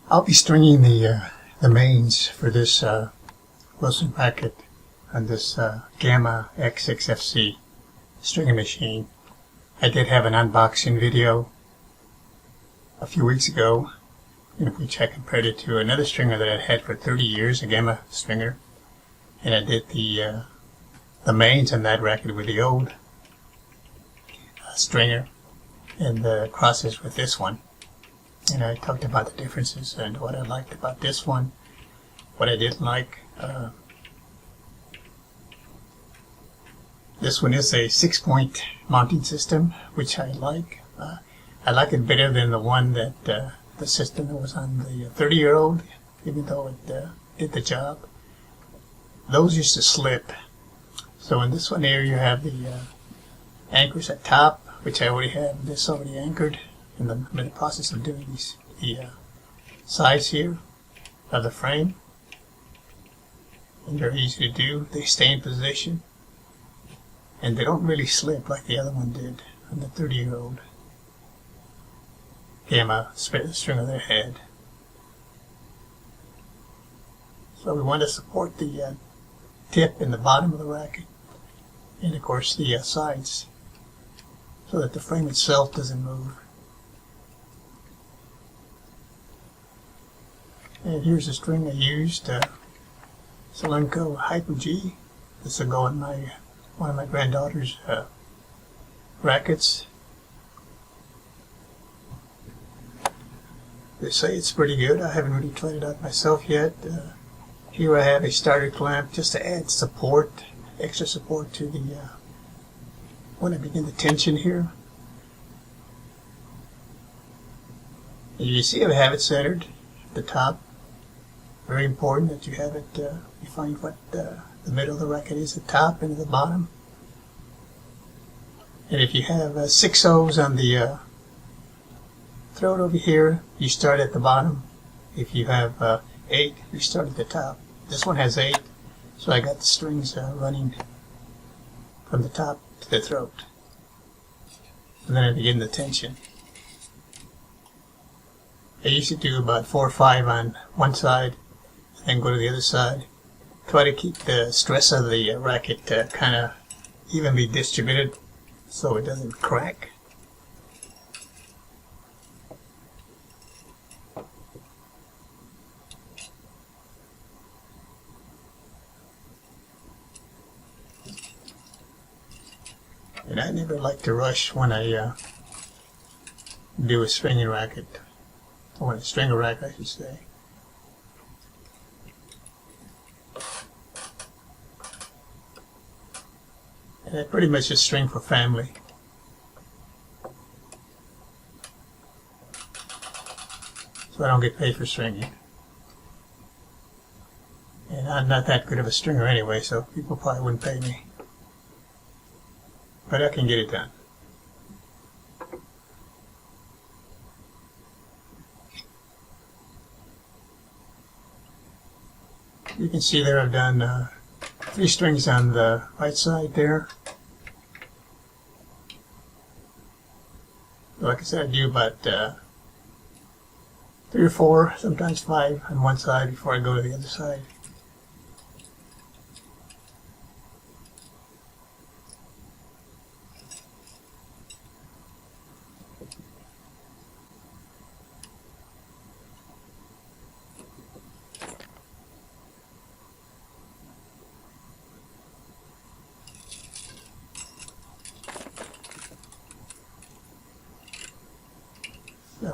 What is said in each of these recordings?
I'll be stringing the mains for this Wilson Racket on this Gamma X-6FC stringing machine. I did have an unboxing video a few weeks ago in which I compared it to another stringer that I'd had for 30 years, a Gamma stringer, and I did the mains on that racket with the old stringer and the crosses with this one. And I talked about the differences and what I liked about this one, what I didn't like. This one is a 6-point mounting system, which I like. I like it better than the one that the system that was on the 30-year-old, even though it did the job. Those used to slip. So in this one here, you have the anchors at top, which I already have this already anchored. I'm in the process of doing the sides here of the frame. And they're easy to do. They stay in position. And they don't really slip like the other one did on the 30-year-old Gamma stringer they had. So we want to support the tip in the bottom of the racket, and of course the sides, so that the frame itself doesn't move. And here's the string I used, Solenco Hyper G. This will go on one of my granddaughter's rackets. They say it's pretty good. I haven't really tried it out myself yet. Here I have a starter clamp just to add support, extra support to the when I begin the tension here. And you see I have it centered at the top. Very important that you have it, you find what the middle of the racket is, at the top and at the bottom. And if you have 6 O's on the throat over here, you start at the bottom. If you have 8, you start at the top. This one has 8, so I got the strings running from the top to the throat. And then I begin the tension. I used to do about 4 or 5 on one side, then go to the other side. Try to keep the stress of the racket kind of evenly distributed so it doesn't crack. And I never like to rush when I do a stringing racket, or when I string a racket, I should say. And I pretty much just string for family. So I don't get paid for stringing. And I'm not that good of a stringer anyway, so people probably wouldn't pay me. But I can get it done. You can see there I've done 3 strings on the right side there. Like I said, I do about 3 or 4, sometimes 5 on one side before I go to the other side.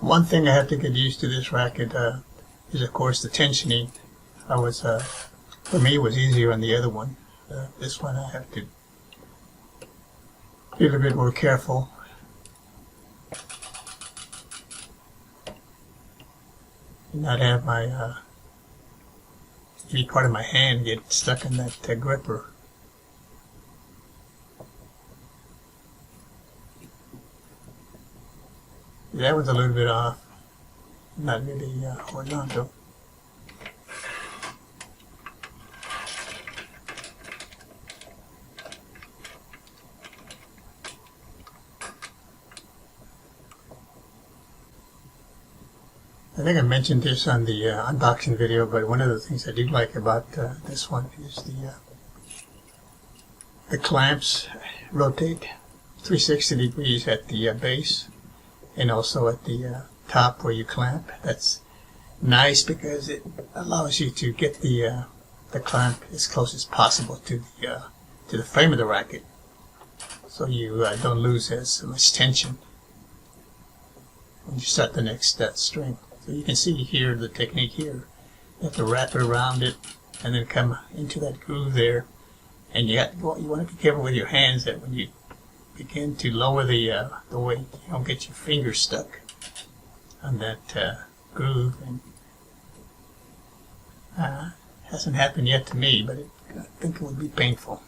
One thing I have to get used to this racket is, of course, the tensioning. For me, it was easier on the other one. This one I have to be a little bit more careful. And not have my any part of my hand get stuck in that gripper. That one's a little bit off, not really horizontal. I think I mentioned this on the unboxing video, but one of the things I do like about this one is the clamps rotate 360 degrees at the base and also at the top where you clamp. That's nice because it allows you to get the clamp as close as possible to the frame of the racket, so you don't lose as much tension when you start the next string. So you can see here the technique here. You have to wrap it around it and then come into that groove there. And you want to be careful with your hands that when you begin to lower the weight, you don't get your fingers stuck on that groove. And hasn't happened yet to me, but I think it would be painful.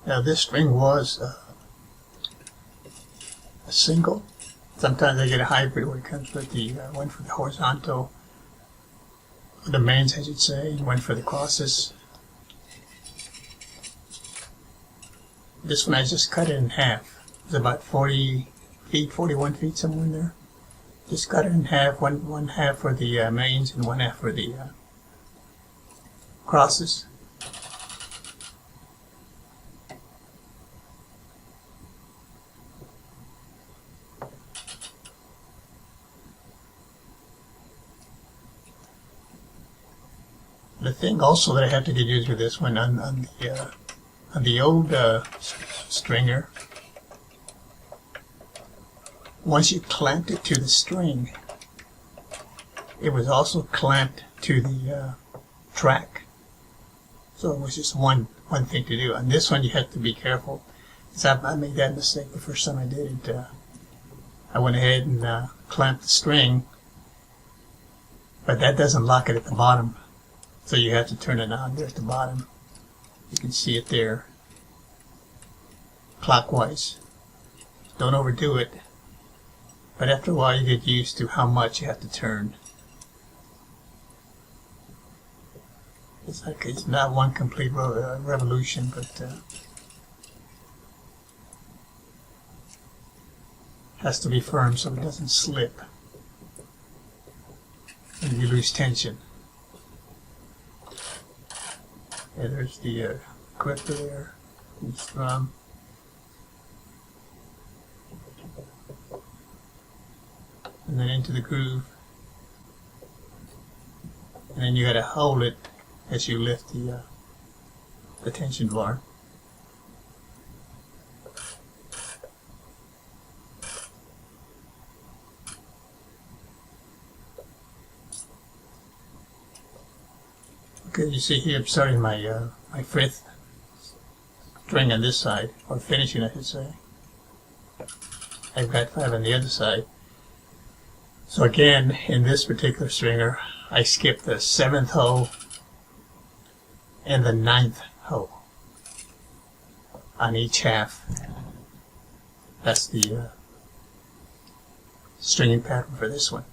Now this string was a single. Sometimes I get a hybrid where it comes with the one for the horizontal, the mains I should say, and one for the crosses. This one I just cut it in half. It's about 40 feet, 41 feet, somewhere in there. Just cut it in half, one half for the mains and one half for the crosses. The thing also that I have to get used to this one on the old stringer, once you clamped it to the string, it was also clamped to the track. So it was just one thing to do. On this one, you have to be careful. I made that mistake the first time I did it. I went ahead and clamped the string, but that doesn't lock it at the bottom. So you have to turn it on there at the bottom. You can see it there, clockwise. Don't overdo it. But after a while you get used to how much you have to turn. It's not one complete revolution, but has to be firm so it doesn't slip and you lose tension. Yeah, there's the gripper there, and the thumb. And then into the groove. And then you got to hold it as you lift the tension bar. Okay, you see here I'm starting my my fifth string on this side, or finishing I should say. I've got 5 on the other side. So again, in this particular stringer, I skipped the 7th hole and the 9th hole on each half. That's the stringing pattern for this one.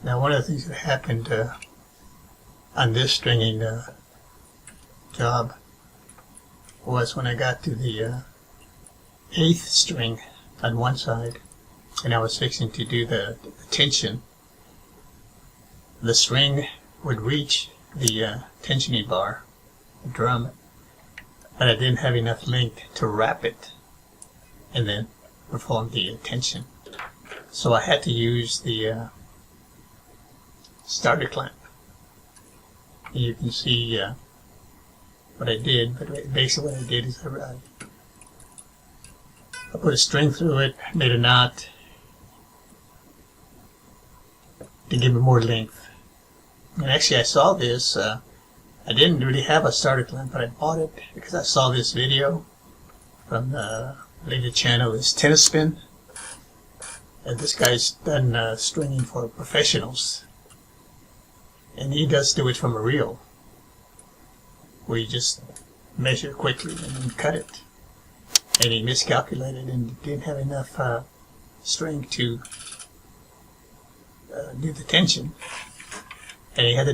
Now, one of the things that happened on this stringing job was when I got to the 8th string on one side and I was fixing to do the tension, the string would reach the tensioning bar, the drum, but I didn't have enough length to wrap it and then perform the tension. So I had to use the starter clamp. And you can see what I did, but basically what I did is I put a string through it, made a knot to give it more length. And actually I saw this, I didn't really have a starter clamp, but I bought it because I saw this video from the channel is Tennis Spin. And this guy's done stringing for professionals. And he does do it from a reel, where you just measure quickly and then cut it. And he miscalculated and didn't have enough string to do the tension. And he had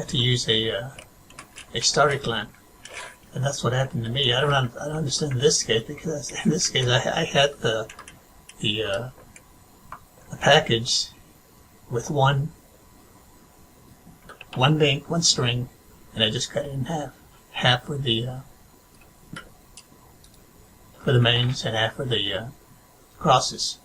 to use a starter clamp. And that's what happened to me. I don't understand this case, because in this case I had the package with one length, one string, and I just cut it in half for the mains and half for the crosses.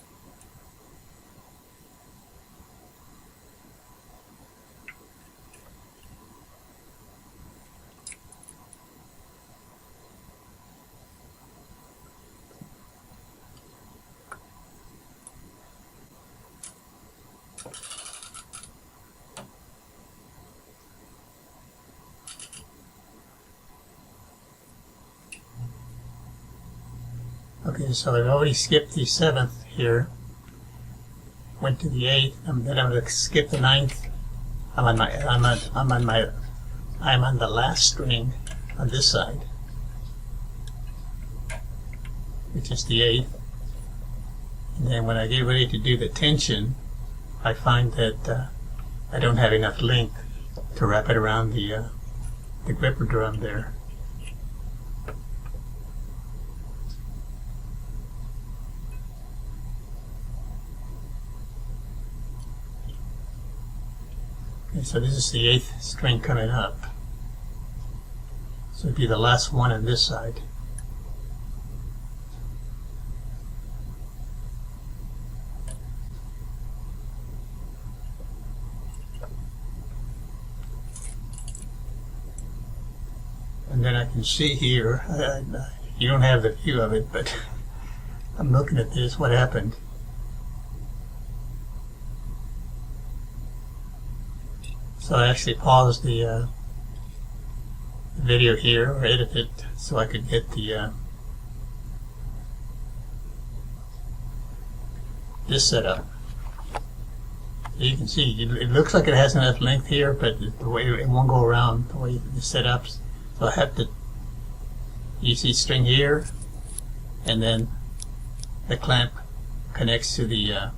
Okay, so I've already skipped the 7th here. Went to the 8th, and then I'm going to skip the 9th. I'm on the last string on this side, which is the 8th. And then when I get ready to do the tension, I find that I don't have enough length to wrap it around the gripper drum there. Okay, so this is the 8th string coming up. So it'd be the last one on this side. And then I can see here, you don't have the view of it, but I'm looking at this, what happened. So I actually paused the video here, or edited it, so I could get the this set up. So you can see, it looks like it has enough length here, but the way it won't go around the way it's set up. So I have to, you see string here, and then the clamp connects to the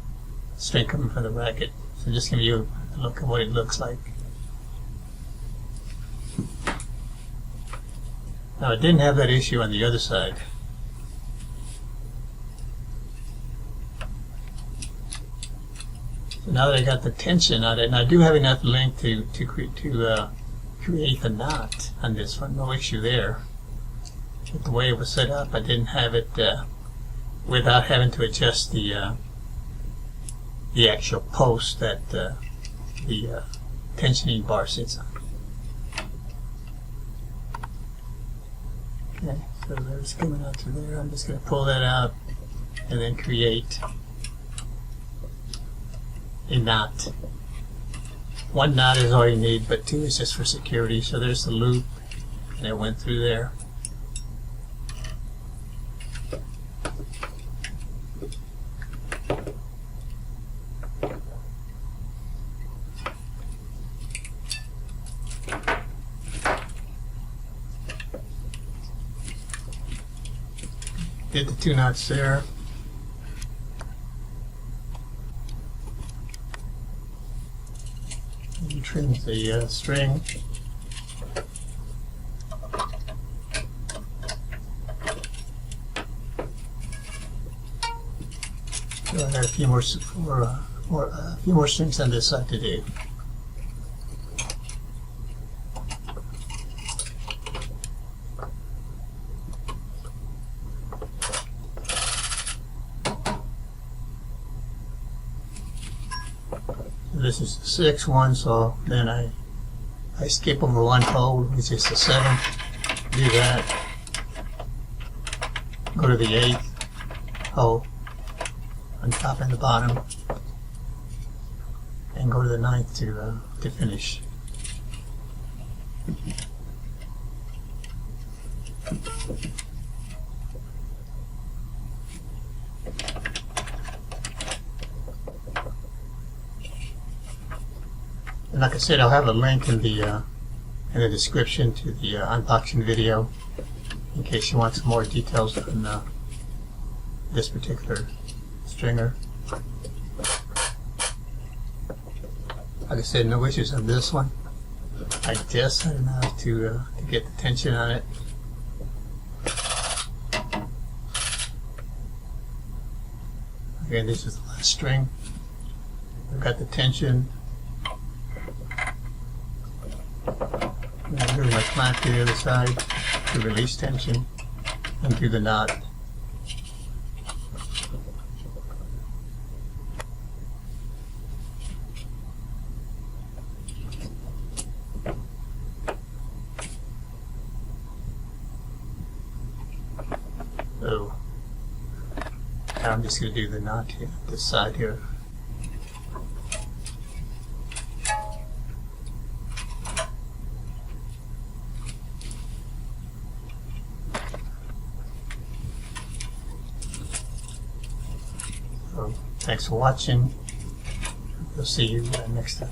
string coming from the racket. So just give you a look at what it looks like. Now, it didn't have that issue on the other side. So now that I got the tension on it, and I do have enough length to create the knot on this one, no issue there. But the way it was set up, I didn't have it without having to adjust the actual post that the tensioning bar sits on. Okay, so there's coming out through there. I'm just going to pull that out and then create a knot. One knot is all you need, but two is just for security. So there's the loop, and it went through there. Did the two knots there. And trim the string. So I got a few more strings on this side to do. This is the 6th one, so then I skip over one hole, which is the 7th. Do that. Go to the 8th hole on top and the bottom, and go to the 9th to finish. And like I said, I'll have a link in the description to the unboxing video in case you want some more details on this particular stringer. Like I said, no issues on this one. I guess I don't know how to get the tension on it. Again, this is the last string. I've got the tension. And I'm moving my clamp to the other side to release tension and do the knot. So now I'm just going to do the knot here, this side here. So thanks for watching. We'll see you next time.